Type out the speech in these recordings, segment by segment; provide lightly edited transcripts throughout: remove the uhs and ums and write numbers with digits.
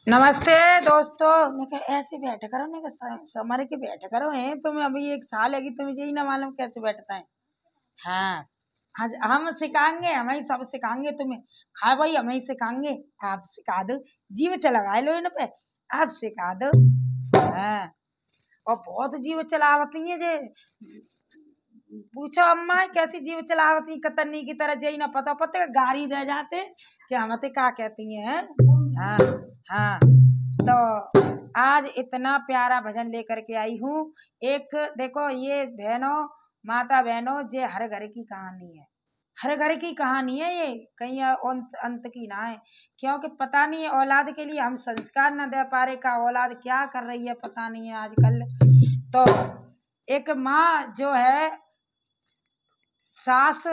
नमस्ते दोस्तों। मैं कहा ऐसे बैठा करो, मैं कहा समर के बैठा करो हैं तुम्हें अभी 1 साल है कि तुम्हें यही ना मालूम कैसे बैठता है। हाँ, आज हम सिखाएंगे, हम ही सब सिखाएंगे तुम्हें। खा भाई, हम ही सिखाएंगे, आप सिखा दो। जीव चला लो इन पे, आप सिखा दो। हाँ, और बहुत जीव चलावती है जे। पूछो अम्मा कैसी जीव चलावती, कतरनी की तरह जई ना पता पता गाड़ी दे जाते कि हम क्या कहती हैं। हाँ हाँ, तो आज इतना प्यारा भजन लेकर के आई हूँ। एक देखो ये बहनों, माता बहनों, ये हर घर की कहानी है, हर घर की कहानी है ये, कहीं अंत की ना है। क्योंकि पता नहीं है औलाद के लिए हम संस्कार न दे पा रहे का औलाद क्या कर रही है पता नहीं है आजकल। तो एक माँ जो है, सास,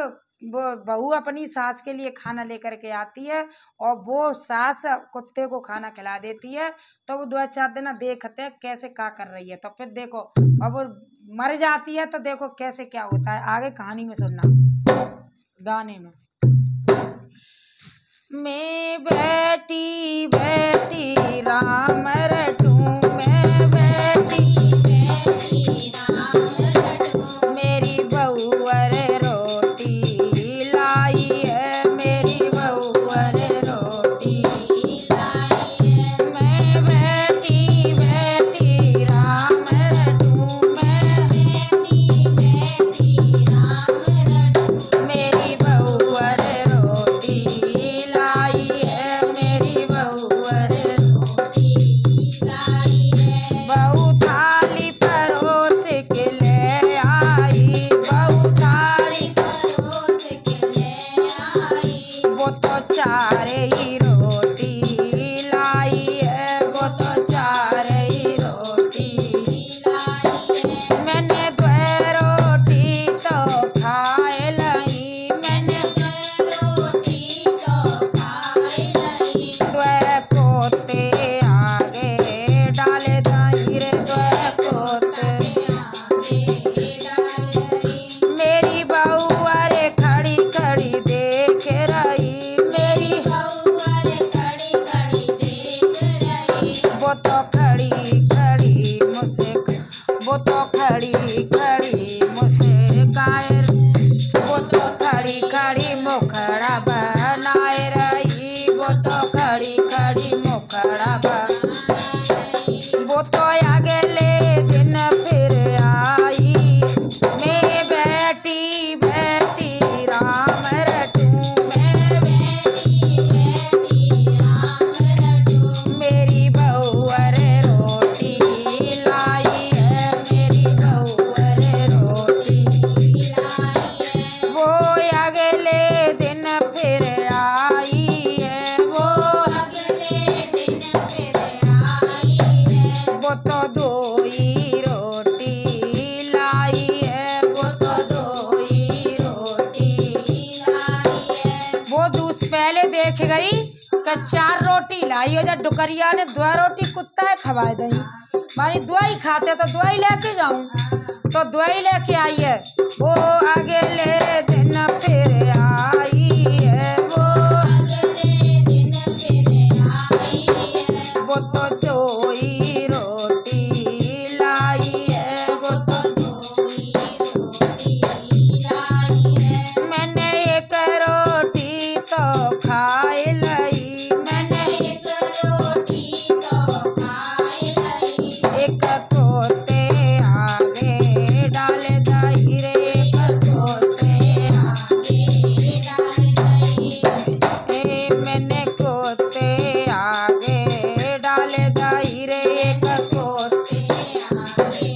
वो बहू अपनी सास के लिए खाना लेकर के आती है और वो सास कुत्ते को खाना खिला देती है। तो वो 2-4 दिन देखते हैं कैसे क्या कर रही है। तो फिर देखो अब वो मर जाती है तो देखो कैसे क्या होता है, आगे कहानी में सुनना गाने में। मैं बैठी बैठी राम रटूं, मैं बैठी बैठी राम रटूं, मेरी बहू अरे रोटी लाई है, मेरी बहू अरे रोटी लाई है। मैं बैठी बैठी राम रटूं, मैं बैठी बैठी राम रटूं, मेरी बहू अरे रोटी लाई है, मेरी बहू अरे रोटी लाई है। बहू थाली परोस के ले आई, बहू थाली परोस के ले आई, वो तो चारे ही रोटी लाई है, वो तो चारे ही रोटी लाई है। मैंने 2 रोटी तो खाए लाई, मैंने 2 रोटी तो खाए लाई, 2 कोते आगे डाले दाई रे, 2 कोते आगे डाले दाई। मेरी बहू अरे खड़ी खड़ी देख रही, मेरी बहू अरे खड़ी खड़ी देख रही, वो तो खड़ी खड़ी मुझसे, वो तो खड़ी खड़ी मुझसे कायर, वो तो खड़ी खड़ी मुखड़ा बनाए रही, वो तो खड़ी खड़ी मुखड़ा बनाए रही। वो तो अगले दिन फिर आई, मैं बैठी बैठी राम रटूं, मैं बैठी बैठी राम रटूं, मेरी बहू अरे रोटी लाई है, मेरी बहू अरे रोटी लाई है। वो अगले दिन फिर आई है, वो अगले दिन फिर आई है, वो तो 2 ही रोटी लाई है, वो तो 2 ही रोटी लाई है। वो पहले देख गई कि 4 रोटी लाई है, जब डुकरिया ने 2 रोटी कुत्ता है खवाए दई, मानी 2 ही खाते तो 2 ही लेके जाऊं, तो 2 ही लेके आई है। वो अगले दिन फिर आई है, वो अगले दिन फिर आई है, वो तो 2 ही रोटी लाई है, वो तो 2 ही रोटी लाई है। मैंने 1 रोटी तो खाए लाई, मैंने 1 रोटी तो खाए लाई, 1 कोते आगे डाले दाई रे, 1 कोते आगे डाले दाई, मैंने कोते आगे डाले दाई रे, 1 कोते आगे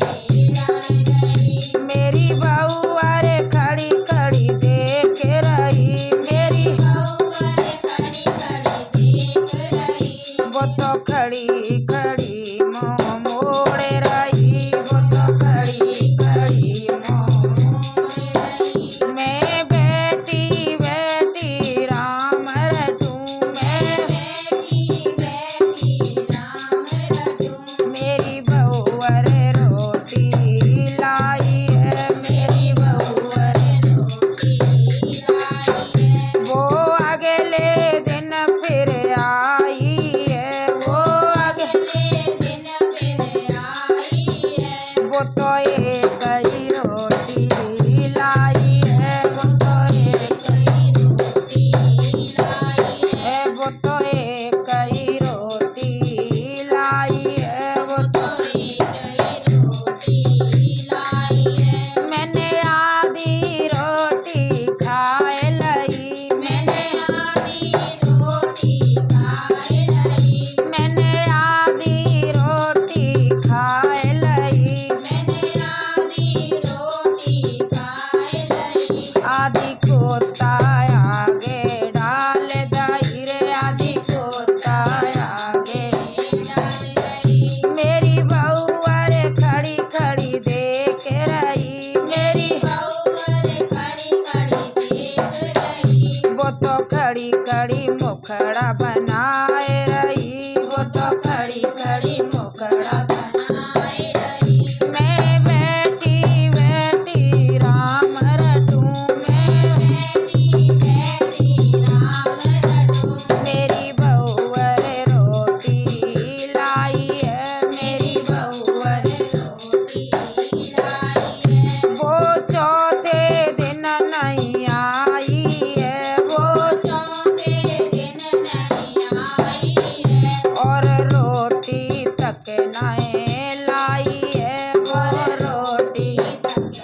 डाले दाई। मेरी बहू अरे खड़ी खड़ी देख रही, मेरी बहू अरे खड़ी खड़ी देख रही, वो तो खड़ी खड़ी मुँह मोड़े रही, वो तो खड़ी खड़ी मुँह मोड़े रही। मैं बैठी बैठी राम रटूं, मैं बैठी बैठी राम रटूं, मेरी बहू अरे रोटी लाई है, मेरी बहू अरे रोटी लाई है। वो अगले दिन फिर आई है, वो बनाए रही, वो तो खड़ी खड़ी मुखड़ा बनाए रही। मैं बैठी बैठी राम रटूं, मैं बैठी बैठी राम रटूं। मेरी बहू अरे रोटी लाई है, मेरी बहू अरे रोटी लाई है। वो चौथे दिन नहीं आई है, वो चौथे दिन नहीं आई है। और रोटी तक नहीं लाई है, वो रोटी तक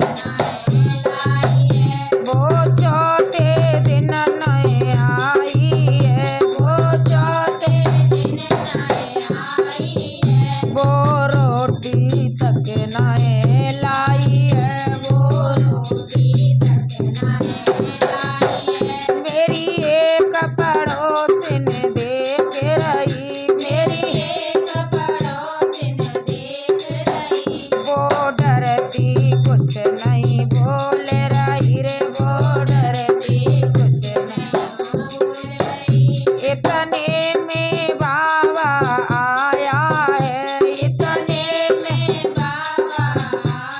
नहीं लाई है। वो चौथे दिन नहीं आई है, वो चौथे दिन नहीं आई है। वो रोटी तक नहीं लाई है, वो रोटी तक नहीं लाई है। मेरी एक पड़ोसिन देख रही, मेरी एक पड़ोसिन देख रही। वो डरती कुछ नहीं बोल रही रे, वो डरती कुछ नहीं बोल रही। इतने में बाबा आया है, इतने में बाबा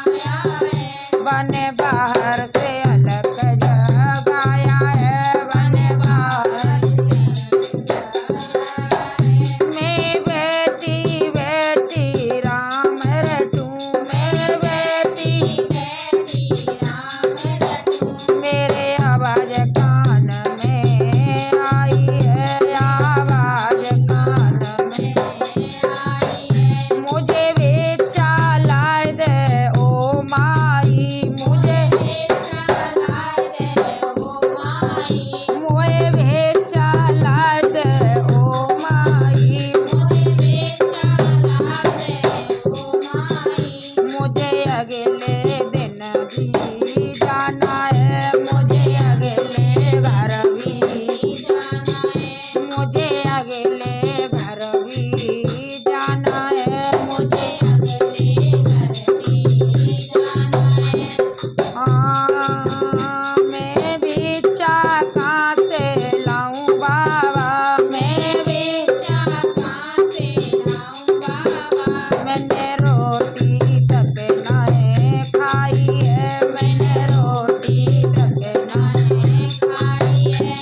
आया है। वन बाहर से अलग जगाया है, वन बाहर से मैं बैठी बैठी राम रटूं, मैं बैठी बैठी राम रटूं। मेरे आवाज कान में आई है, आवाज कान में आई है। मुझे बेचा लाए दे ओ माई, मुझे बेचा लाए दे ओ माई। मोए बेचा लाए दे ओ माई, मोए बेचा लाए दे ओ माई। मुझे अगले दिन भी जाना है, मुझे अगले घर भी जाना है। मुझे अगले घर भी जाना है, मुझे अगले घर भी जाना है। मैं बेचा कहाँ से लाऊं बाबा, मैं बेचा कहाँ से लाऊं बाबा। मैंने रोटी तक नहीं खाई है, मैंने रोटी तक नहीं खाई है।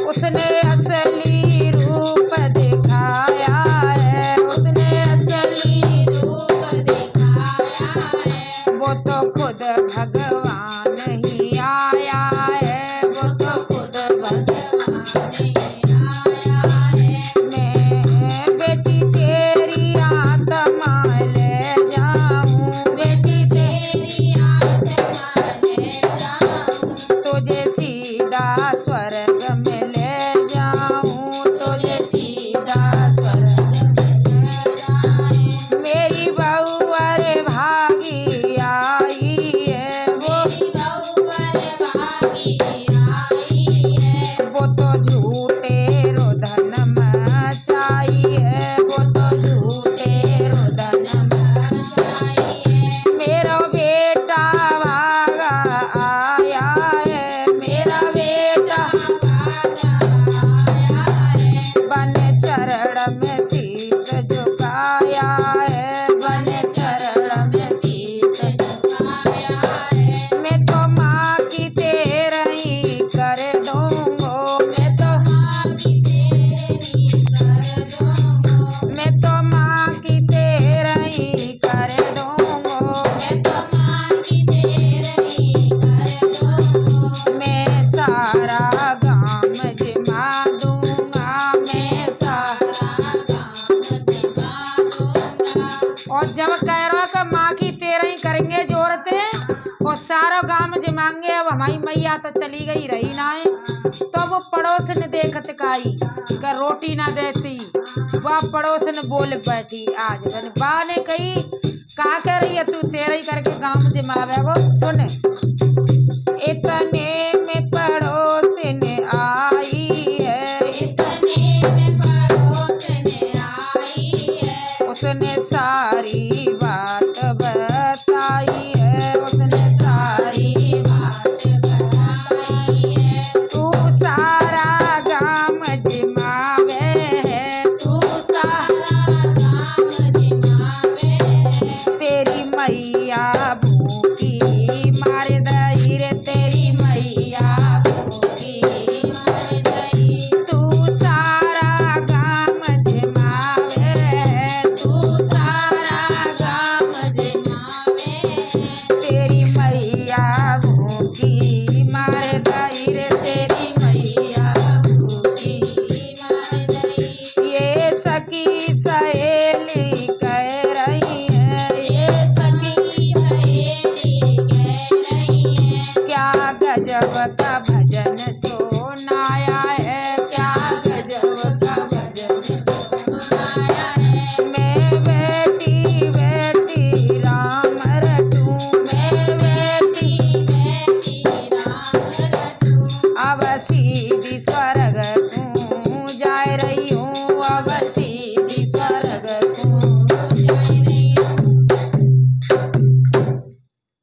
उसने असली रूप दिखाया है, उसने असली रूप दिखाया है। वो तो खुद भगवान ही आया है, वो तो खुद भगवान ही आया है। मैं बेटी तेरी आत्मा ले जाऊं, बेटी तेरी आत्मा ले जाऊं। तुझे सीधा स्वर्ग में ले जाऊं, तुझे सीधा स्वर्ग में ले जाऊं। मेरी बहू अरे भागी आई है, मेरी बहू अरे भागी आई है। वो तो झूठे रुदन मचाई है, वो तो झूठे रुदन मचाई है। मेरा बेटा भागा आया है, मेरा बेटा भागा आया है। वन चरण में शीश झुकाया है, वन चरण में शीश झुकाया है। मैं तो माँ की तेरही कर दूंगो, मैं तो माँ की तेरही कर दूंगो। मैं तो माँ की तेरही कर दूंगो, मैं तो माँ की तेरही कर दूंगो। मैं सारा गाँव जिमा दूंगा, मैं सारा गाँव जिमा दूंगा। और जब कह रहा कि माँ की तेरही करेंगे जो औरतें और सारा गाँव जिमाएंगे। अब हमारी मैया तो चली गई रही ना है, तो वो पड़ोस ने देखत काई का रोटी ना देती, वह पड़ोस ने बोल बैठी। आज बा ने कही कहा कह रही है तू तेरही करके गाँव जिमावे। वो सुन, इतने